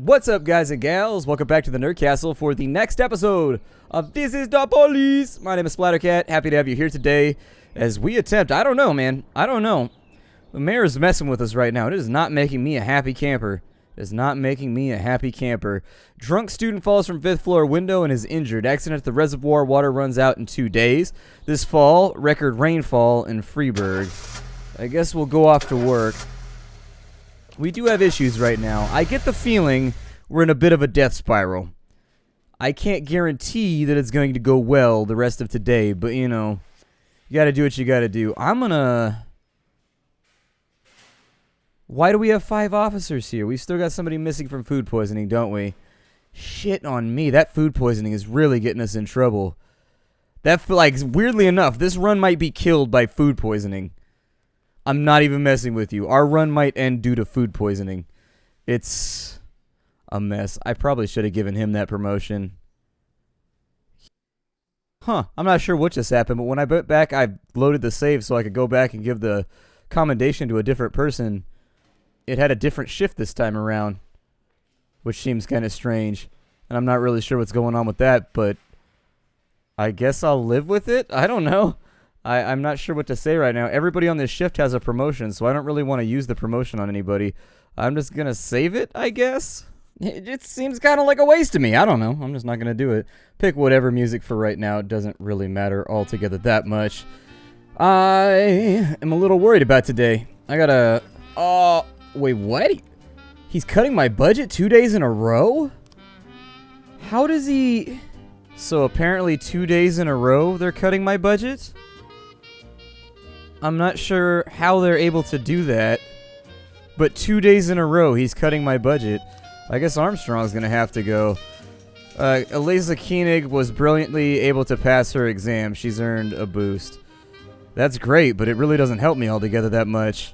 What's up, guys and gals? Welcome back to the Nerd Castle for the next episode of This is the Police. My name is Splattercat. Happy to have you here today as we attempt, I don't know, man. I don't know. The mayor is messing with us right now. It is not making me a happy camper. It is not making me a happy camper. Drunk student falls from 5th floor window and is injured. Accident at the reservoir. Water runs out in 2 days. This fall, record rainfall in Freeburg. I guess we'll go off to work. We do have issues right now. I get the feeling we're in a bit of a death spiral. I can't guarantee that it's going to go well the rest of today, but you know, you gotta do what you gotta do. Why do we have 5 officers here? We still got somebody missing from food poisoning, don't we? Shit on me. That food poisoning is really getting us in trouble. Weirdly enough, this run might be killed by food poisoning. I'm not even messing with you. Our run might end due to food poisoning. It's a mess. I probably should have given him that promotion. I'm not sure what just happened, but when I went back, I loaded the save so I could go back and give the commendation to a different person. It had a different shift this time around, which seems kind of strange. And I'm not really sure what's going on with that, but I guess I'll live with it? I don't know. I'm not sure what to say right now. Everybody on this shift has a promotion, so I don't really want to use the promotion on anybody. I'm just going to save it, I guess? It seems kind of like a waste to me. I don't know. I'm just not going to do it. Pick whatever music for right now. It doesn't really matter altogether that much. I am a little worried about today. I gotta... wait, what? He's cutting my budget 2 days in a row? How does he... So apparently 2 days in a row they're cutting my budget? I'm not sure how they're able to do that, but 2 days in a row he's cutting my budget. I guess Armstrong's gonna have to go. Eliza Koenig was brilliantly able to pass her exam. She's earned a boost. That's great, but it really doesn't help me altogether that much.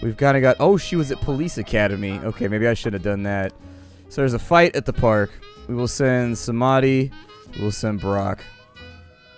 We've kind of got... Oh, she was at Police Academy. Okay, maybe I should have done that. So there's a fight at the park. We will send Samadhi. We will send Brock.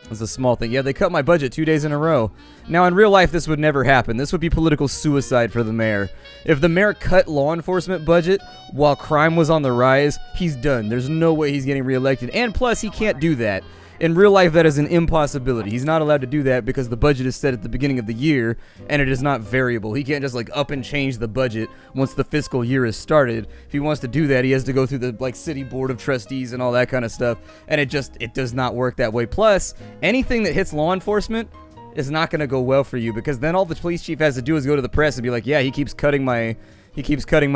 It's a small thing. Yeah, they cut my budget 2 days in a row. Now, in real life, this would never happen. This would be political suicide for the mayor. If the mayor cut law enforcement budget while crime was on the rise, he's done. There's no way he's getting reelected. And plus, he can't do that. In real life, that is an impossibility. He's not allowed to do that because the budget is set at the beginning of the year, and it is not variable. He can't just, up and change the budget once the fiscal year is started. If he wants to do that, he has to go through the, city board of trustees and all that kind of stuff, and it does not work that way. Plus, anything that hits law enforcement is not going to go well for you, because then all the police chief has to do is go to the press and be like, yeah, he keeps cutting my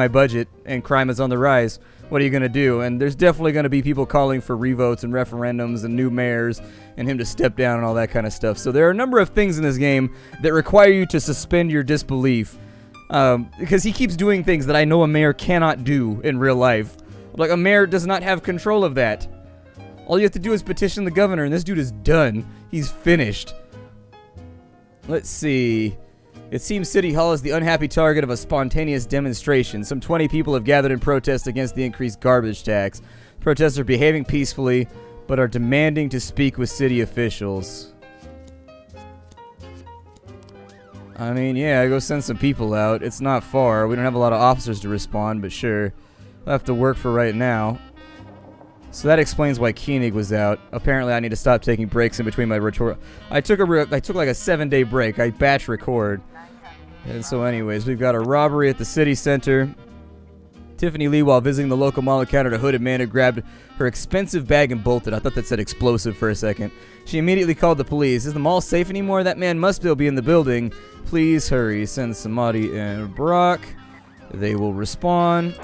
budget, and crime is on the rise. What are you going to do? And there's definitely going to be people calling for revotes and referendums and new mayors and him to step down and all that kind of stuff. So there are a number of things in this game that require you to suspend your disbelief. Because he keeps doing things that I know a mayor cannot do in real life. Like, a mayor does not have control of that. All you have to do is petition the governor, and this dude is done. He's finished. Let's see... It seems City Hall is the unhappy target of a spontaneous demonstration. Some 20 people have gathered in protest against the increased garbage tax. Protesters are behaving peacefully, but are demanding to speak with city officials. I mean, yeah, go send some people out. It's not far. We don't have a lot of officers to respond, but sure. I'll have to work for right now. So that explains why Koenig was out. Apparently, I need to stop taking breaks in between my record. I took like a 7-day break. I batch record. And so anyways, we've got a robbery at the city center. Tiffany Lee, while visiting the local mall, encountered a hooded man who grabbed her expensive bag and bolted. I thought that said explosive for a second. She immediately called the police. Is the mall safe anymore? That man must still be in the building. Please hurry. Send Samadhi and Brock. They will respond.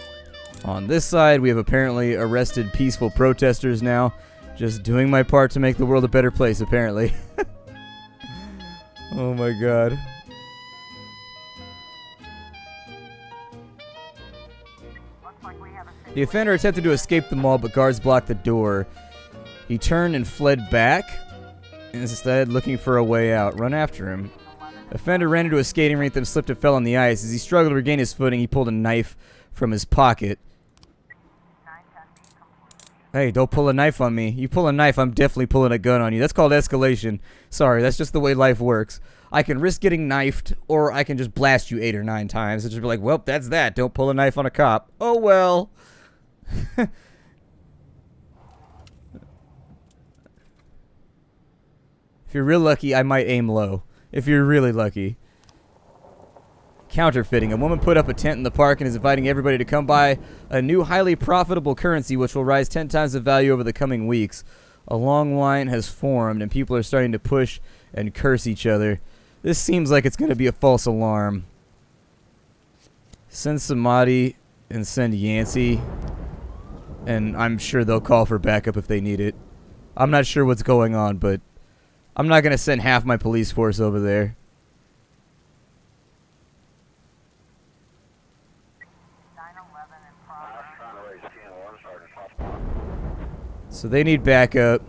On this side, we have apparently arrested peaceful protesters now. Just doing my part to make the world a better place, apparently. Oh my god. The offender attempted to escape the mall, but guards blocked the door. He turned and fled back, instead looking for a way out. Run after him. Offender ran into a skating rink, then slipped and fell on the ice. As he struggled to regain his footing, he pulled a knife from his pocket. Hey, don't pull a knife on me. You pull a knife, I'm definitely pulling a gun on you. That's called escalation. Sorry, that's just the way life works. I can risk getting knifed, or I can just blast you 8 or 9 times and just be like, well, that's that. Don't pull a knife on a cop. Oh, well. If you're real lucky, I might aim low. If you're really lucky. Counterfeiting. A woman put up a tent in the park and is inviting everybody to come buy a new highly profitable currency which will rise 10 times the value over the coming weeks. A long line has formed and people are starting to push and curse each other. This seems like it's going to be a false alarm. Send Samadhi and send Yancey, and I'm sure they'll call for backup if they need it. I'm not sure what's going on, but I'm not going to send half my police force over there. So they need backup.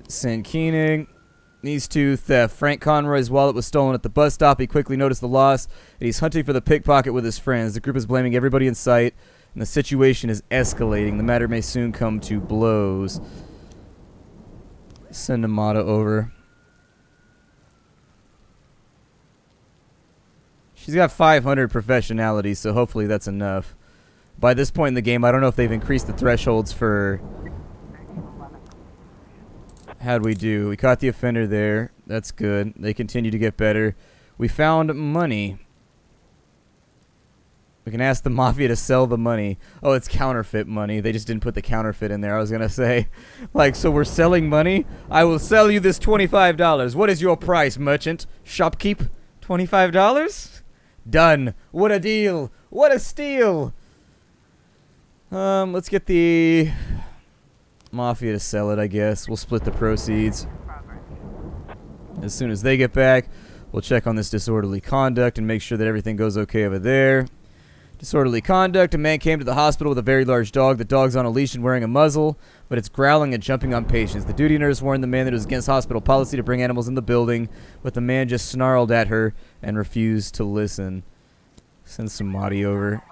Send Keening. These two theft. Frank Conroy's wallet was stolen at the bus stop. He quickly noticed the loss, and he's hunting for the pickpocket with his friends. The group is blaming everybody in sight, and the situation is escalating. The matter may soon come to blows. Send Amada over. She's got 500 professionality, so hopefully that's enough. By this point in the game, I don't know if they've increased the thresholds for... How'd we do? We caught the offender there. That's good. They continue to get better. We found money. We can ask the Mafia to sell the money. Oh, it's counterfeit money. They just didn't put the counterfeit in there. I was going to say, like, so we're selling money? I will sell you this $25. What is your price, merchant? Shopkeep? $25? Done. What a deal. What a steal. Let's get the Mafia to sell it, I guess. We'll split the proceeds. As soon as they get back, we'll check on this disorderly conduct and make sure that everything goes okay over there. Disorderly conduct. A man came to the hospital with a very large dog. The dog's on a leash and wearing a muzzle, but it's growling and jumping on patients. The duty nurse warned the man that it was against hospital policy to bring animals in the building, but the man just snarled at her and refused to listen. Send Samadhi over.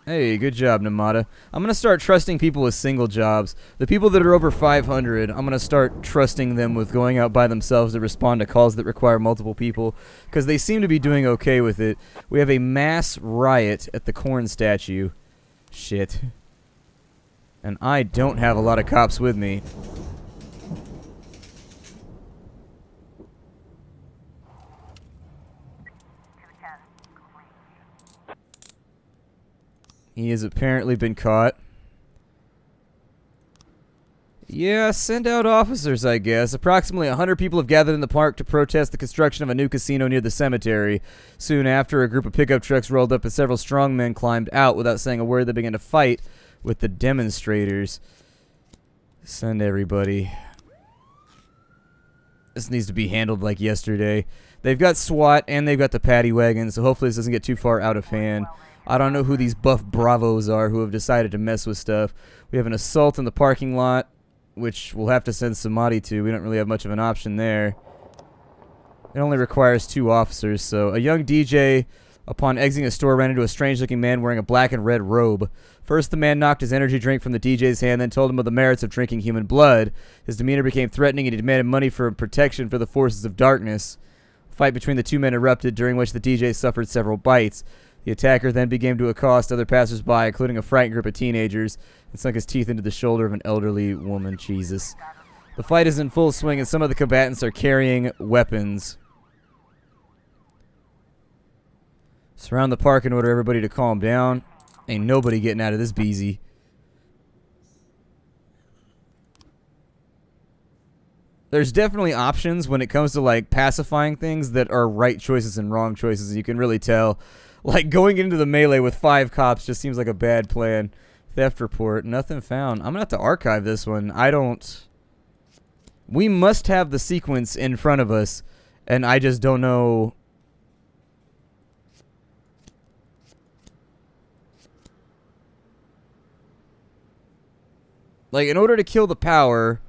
Hey, good job, Namada. I'm going to start trusting people with single jobs. The people that are over 500, I'm going to start trusting them with going out by themselves to respond to calls that require multiple people, because they seem to be doing okay with it. We have a mass riot at the corn statue. Shit. And I don't have a lot of cops with me. He has apparently been caught. Yeah, send out officers, I guess. Approximately 100 people have gathered in the park to protest the construction of a new casino near the cemetery. Soon after, a group of pickup trucks rolled up and several strong men climbed out. Without saying a word, they began to fight with the demonstrators. Send everybody. This needs to be handled like yesterday. They've got SWAT and they've got the paddy wagon, so hopefully this doesn't get too far out of hand. I don't know who these buff bravos are who have decided to mess with stuff. We have an assault in the parking lot, which we'll have to send Samadhi to. We don't really have much of an option there. It only requires 2 officers, so a young DJ, upon exiting a store, ran into a strange-looking man wearing a black and red robe. First, the man knocked his energy drink from the DJ's hand, then told him of the merits of drinking human blood. His demeanor became threatening, and he demanded money for protection for the forces of darkness. A fight between the 2 men erupted, during which the DJ suffered several bites. The attacker then began to accost other passers-by, including a frightened group of teenagers, and sunk his teeth into the shoulder of an elderly woman. Jesus. The fight is in full swing, and some of the combatants are carrying weapons. Surround the park and order everybody to calm down. Ain't nobody getting out of this beezy. There's definitely options when it comes to, like, pacifying things that are right choices and wrong choices. You can really tell. Like, going into the melee with 5 cops just seems like a bad plan. Theft report. Nothing found. I'm going to have to archive this one. I don't... We must have the sequence in front of us, and I just don't know... Like, in order to kill the power...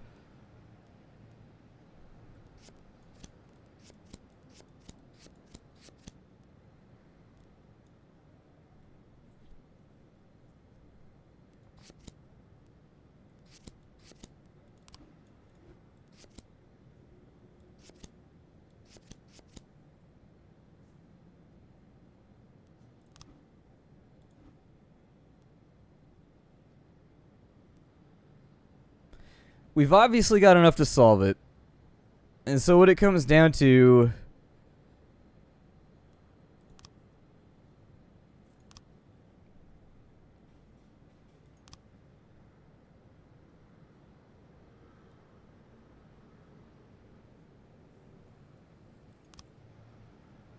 we've obviously got enough to solve it. And so what it comes down to...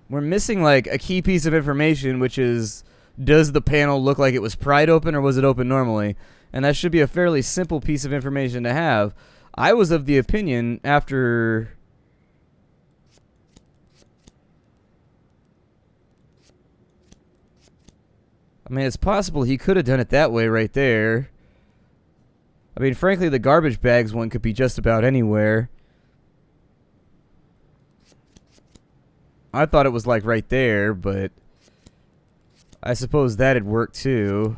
we're missing, like, a key piece of information, which is, does the panel look like it was pried open or was it open normally? And that should be a fairly simple piece of information to have. I was of the opinion after... I mean, it's possible he could have done it that way right there. I mean, frankly, the garbage bags one could be just about anywhere. I thought it was like right there, but I suppose that'd work too.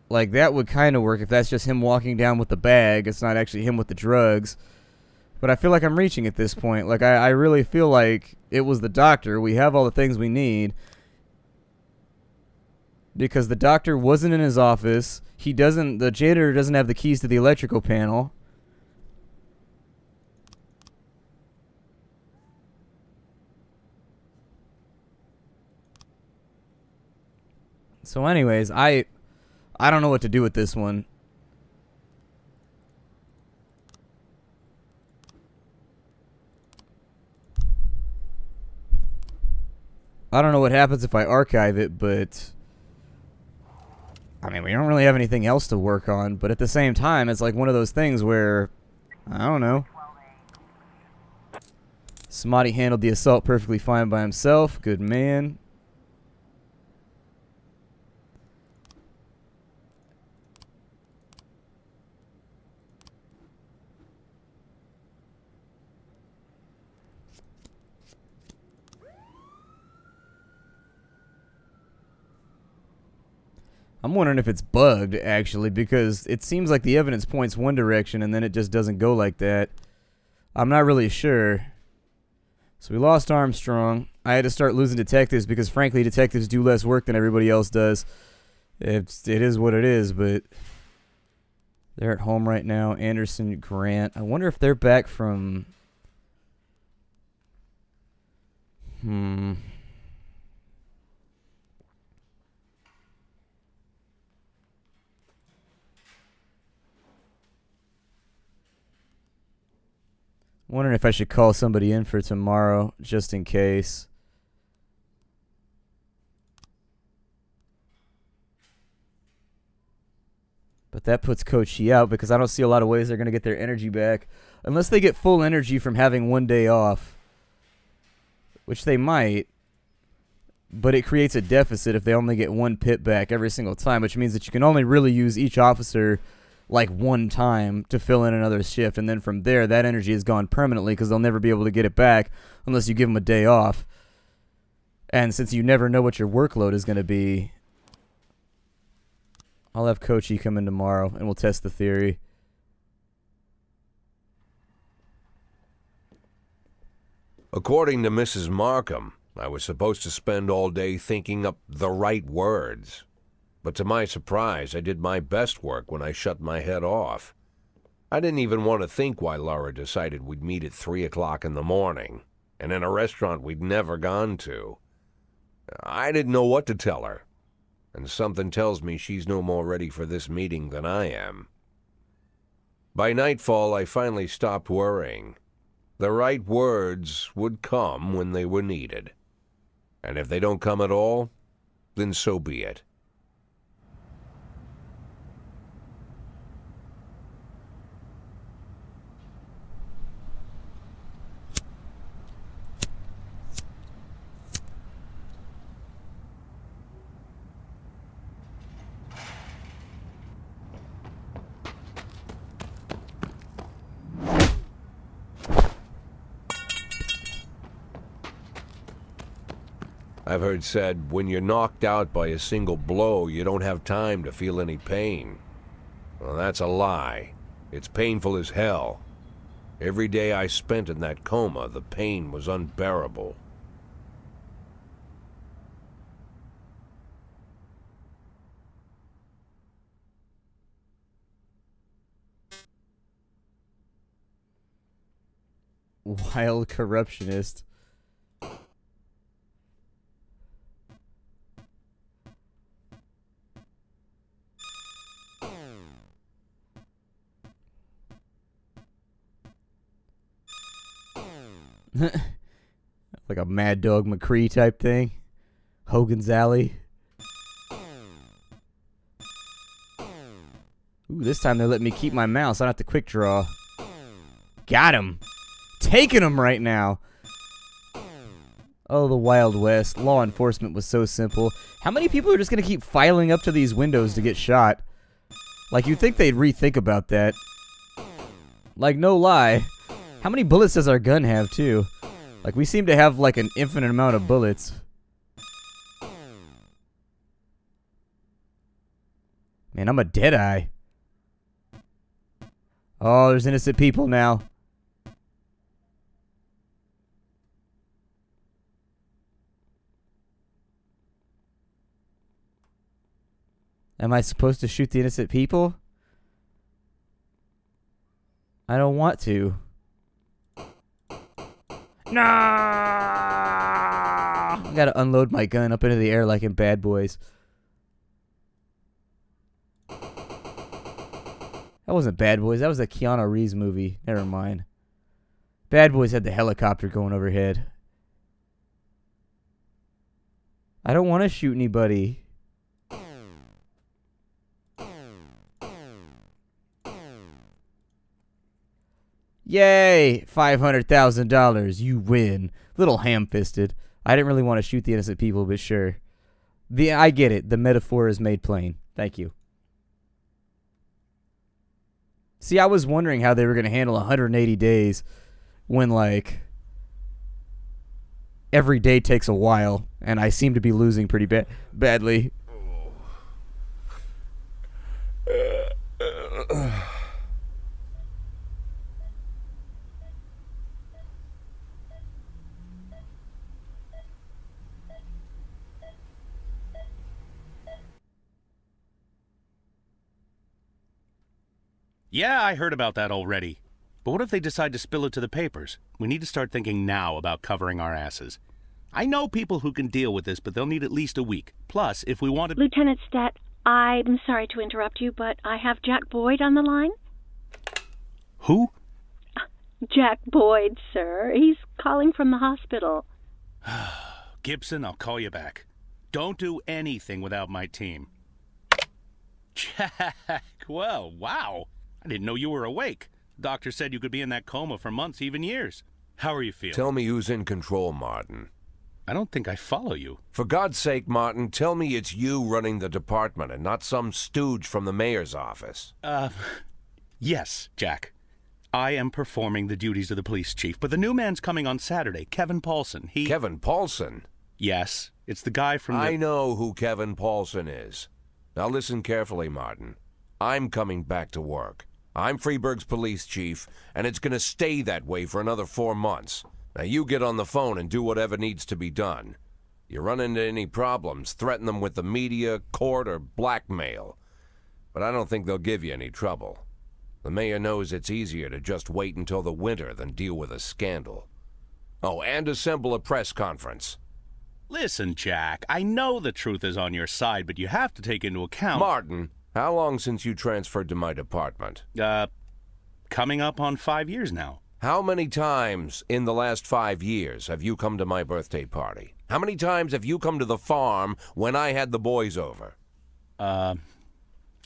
Like, that would kind of work if that's just him walking down with the bag. It's not actually him with the drugs. But I feel like I'm reaching at this point. Like, I really feel like it was the doctor. We have all the things we need. Because the doctor wasn't in his office. The janitor doesn't have the keys to the electrical panel. So anyways, I don't know what to do with this one. I don't know what happens if I archive it, but... I mean, we don't really have anything else to work on, but at the same time, it's like one of those things where, I don't know. Smotty handled the assault perfectly fine by himself. Good man. I'm wondering if it's bugged, actually, because it seems like the evidence points one direction and then it just doesn't go like that. I'm not really sure. So we lost Armstrong. I had to start losing detectives because, frankly, detectives do less work than everybody else does. It is what it is, but they're at home right now. Anderson, Grant. I wonder if they're back from... Wondering if I should call somebody in for tomorrow, just in case. But that puts Coach Shi out because I don't see a lot of ways they're going to get their energy back. Unless they get full energy from having one day off. Which they might. But it creates a deficit if they only get one pit back every single time. Which means that you can only really use each officer like one time to fill in another shift, and then from there that energy is gone permanently because they'll never be able to get it back unless you give them a day off. And since you never know what your workload is going to be, I'll have Coachy come in tomorrow and we'll test the theory. According to Mrs. Markham, I was supposed to spend all day thinking up the right words. But to my surprise, I did my best work when I shut my head off. I didn't even want to think why Laura decided we'd meet at 3 o'clock in the morning, and in a restaurant we'd never gone to. I didn't know what to tell her, and something tells me she's no more ready for this meeting than I am. By nightfall, I finally stopped worrying. The right words would come when they were needed. And if they don't come at all, then so be it. I've heard said, when you're knocked out by a single blow, you don't have time to feel any pain. Well, that's a lie. It's painful as hell. Every day I spent in that coma, the pain was unbearable. Wild corruptionist. Like a Mad Dog McCree type thing. Hogan's Alley. Ooh, this time they're letting me keep my mouse. I don't have to quick draw. Got him. Taking him right now. Oh, the Wild West. Law enforcement was so simple. How many people are just going to keep filing up to these windows to get shot? Like, you'd think they'd rethink about that. Like, no lie. How many bullets does our gun have, too? Like, we seem to have, like, an infinite amount of bullets. Man, I'm a deadeye. Oh, there's innocent people now. Am I supposed to shoot the innocent people? I don't want to. No! I gotta unload my gun up into the air like in Bad Boys. That wasn't Bad Boys. That was a Keanu Reeves movie. Never mind. Bad Boys had the helicopter going overhead. I don't want to shoot anybody. Yay! $500,000. You win. Little ham-fisted. I didn't really want to shoot the innocent people, but sure. I get it. The metaphor is made plain. Thank you. See, I was wondering how they were going to handle 180 days when, like, every day takes a while, and I seem to be losing pretty badly. Yeah, I heard about that already. But what if they decide to spill it to the papers? We need to start thinking now about covering our asses. I know people who can deal with this, but they'll need at least a week. Plus, if we want to... Lieutenant Stat, I'm sorry to interrupt you, but I have Jack Boyd on the line. Who? Jack Boyd, sir. He's calling from the hospital. Gibson, I'll call you back. Don't do anything without my team. Jack, well, wow. I didn't know you were awake. Doctor said you could be in that coma for months, even years. How are you feeling? Tell me who's in control, Martin. I don't think I follow you. For God's sake, Martin, tell me it's you running the department and not some stooge from the mayor's office. Yes, Jack. I am performing the duties of the police chief, but the new man's coming on Saturday, Kevin Paulson. Kevin Paulson? Yes, it's the guy from the... I know who Kevin Paulson is. Now listen carefully, Martin. I'm coming back to work. I'm Freeburg's police chief, and it's going to stay that way for another 4 months. Now you get on the phone and do whatever needs to be done. You run into any problems, threaten them with the media, court, or blackmail. But I don't think they'll give you any trouble. The mayor knows it's easier to just wait until the winter than deal with a scandal. Oh, and assemble a press conference. Listen, Jack, I know the truth is on your side, but you have to take into account... Martin, how long since you transferred to my department? Coming up on 5 years now. How many times in the last 5 years have you come to my birthday party? How many times have you come to the farm when I had the boys over?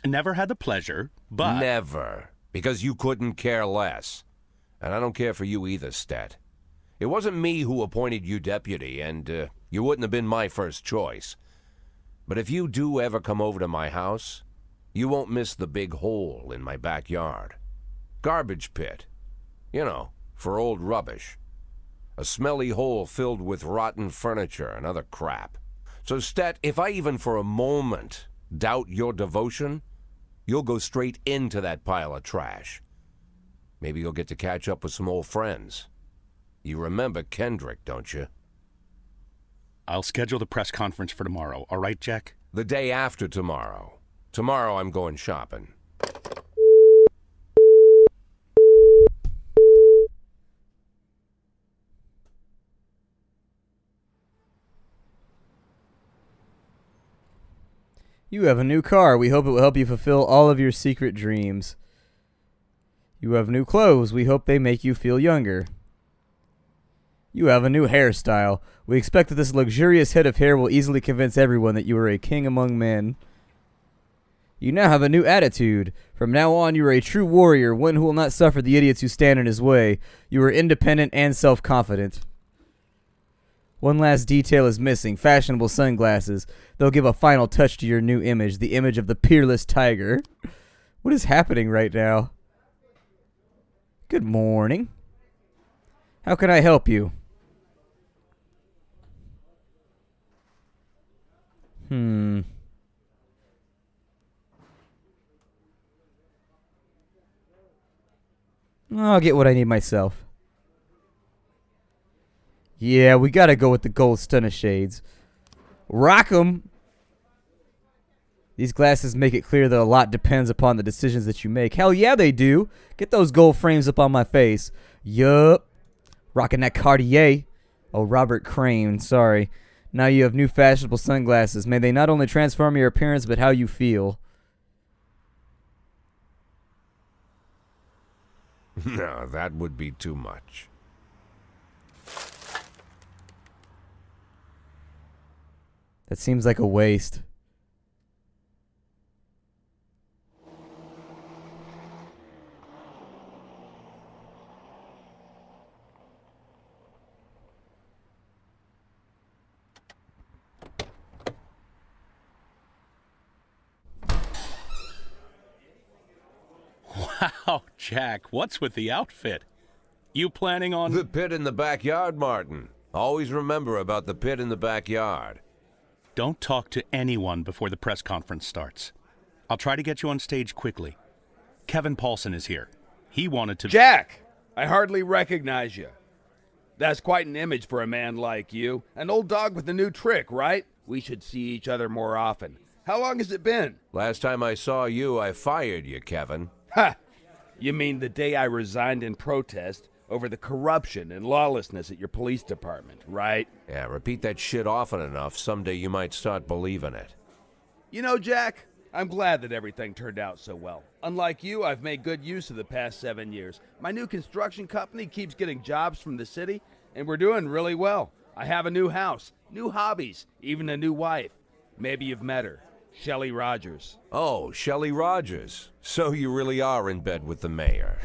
Never had the pleasure, but... Never. Because you couldn't care less. And I don't care for you either, Stat. It wasn't me who appointed you deputy, and you wouldn't have been my first choice. But if you do ever come over to my house, you won't miss the big hole in my backyard. Garbage pit. You know, for old rubbish. A smelly hole filled with rotten furniture and other crap. So, Stat, if I even for a moment doubt your devotion, you'll go straight into that pile of trash. Maybe you'll get to catch up with some old friends. You remember Kendrick, don't you? I'll schedule the press conference for tomorrow, all right, Jack? The day after tomorrow. Tomorrow I'm going shopping. You have a new car. We hope it will help you fulfill all of your secret dreams. You have new clothes. We hope they make you feel younger. You have a new hairstyle. We expect that this luxurious head of hair will easily convince everyone that you are a king among men. You now have a new attitude. From now on, you are a true warrior, one who will not suffer the idiots who stand in his way. You are independent and self-confident. One last detail is missing: fashionable sunglasses. They'll give a final touch to your new image, the image of the peerless tiger. What is happening right now? Good morning. How can I help you? I'll get what I need myself. Yeah, we gotta go with the gold stunner shades. Rock 'em! These glasses make it clear that a lot depends upon the decisions that you make. Hell yeah, they do. Get those gold frames up on my face. Yup. Rocking that Cartier. Oh, Robert Crane, sorry. Now you have new fashionable sunglasses. May they not only transform your appearance, but how you feel. No, that would be too much. That seems like a waste. Wow, Jack, what's with the outfit? You planning on... The pit in the backyard, Martin. Always remember about the pit in the backyard. Don't talk to anyone before the press conference starts. I'll try to get you on stage quickly. Kevin Paulson is here. He wanted to... Jack! I hardly recognize you. That's quite an image for a man like you. An old dog with a new trick, right? We should see each other more often. How long has it been? Last time I saw you, I fired you, Kevin. Ha! You mean the day I resigned in protest over the corruption and lawlessness at your police department, right? Yeah, repeat that shit often enough, someday you might start believing it. You know, Jack, I'm glad that everything turned out so well. Unlike you, I've made good use of the past 7 years. My new construction company keeps getting jobs from the city, and we're doing really well. I have a new house, new hobbies, even a new wife. Maybe you've met her. Shelley Rogers. Oh, Shelley Rogers. So you really are in bed with the mayor.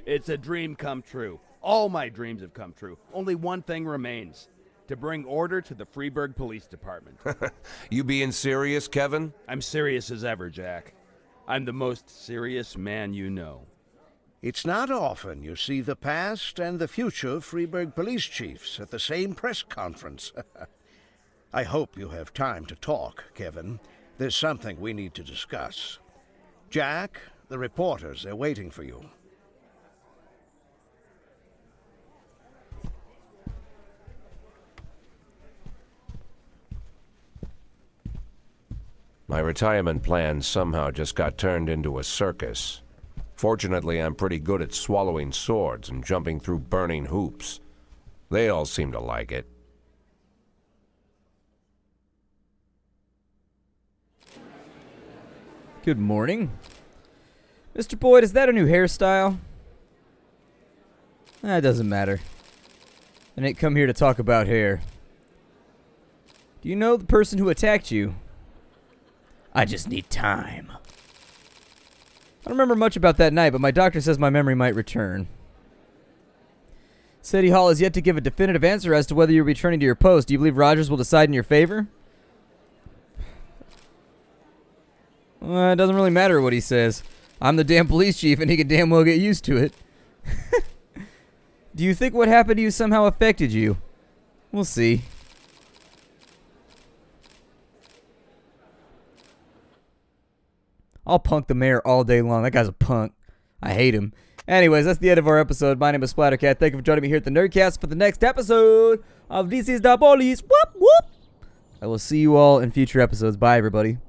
It's a dream come true. All my dreams have come true. Only one thing remains: to bring order to the Freeburg Police Department. You being serious, Kevin? I'm serious as ever, Jack. I'm the most serious man you know. It's not often you see the past and the future Freeburg police chiefs at the same press conference. I hope you have time to talk, Kevin. There's something we need to discuss. Jack, the reporters are waiting for you. My retirement plan somehow just got turned into a circus. Fortunately, I'm pretty good at swallowing swords and jumping through burning hoops. They all seem to like it. Good morning. Mr. Boyd, is that a new hairstyle? It doesn't matter. I didn't come here to talk about hair. Do you know the person who attacked you? I just need time. I don't remember much about that night, but my doctor says my memory might return. City Hall has yet to give a definitive answer as to whether you're returning to your post. Do you believe Rogers will decide in your favor? It doesn't really matter what he says. I'm the damn police chief, and he can damn well get used to it. Do you think what happened to you somehow affected you? We'll see. I'll punk the mayor all day long. That guy's a punk. I hate him. Anyways, that's the end of our episode. My name is Splattercat. Thank you for joining me here at the Nerdcast for the next episode of This Is the Police. Whoop, whoop. I will see you all in future episodes. Bye, everybody.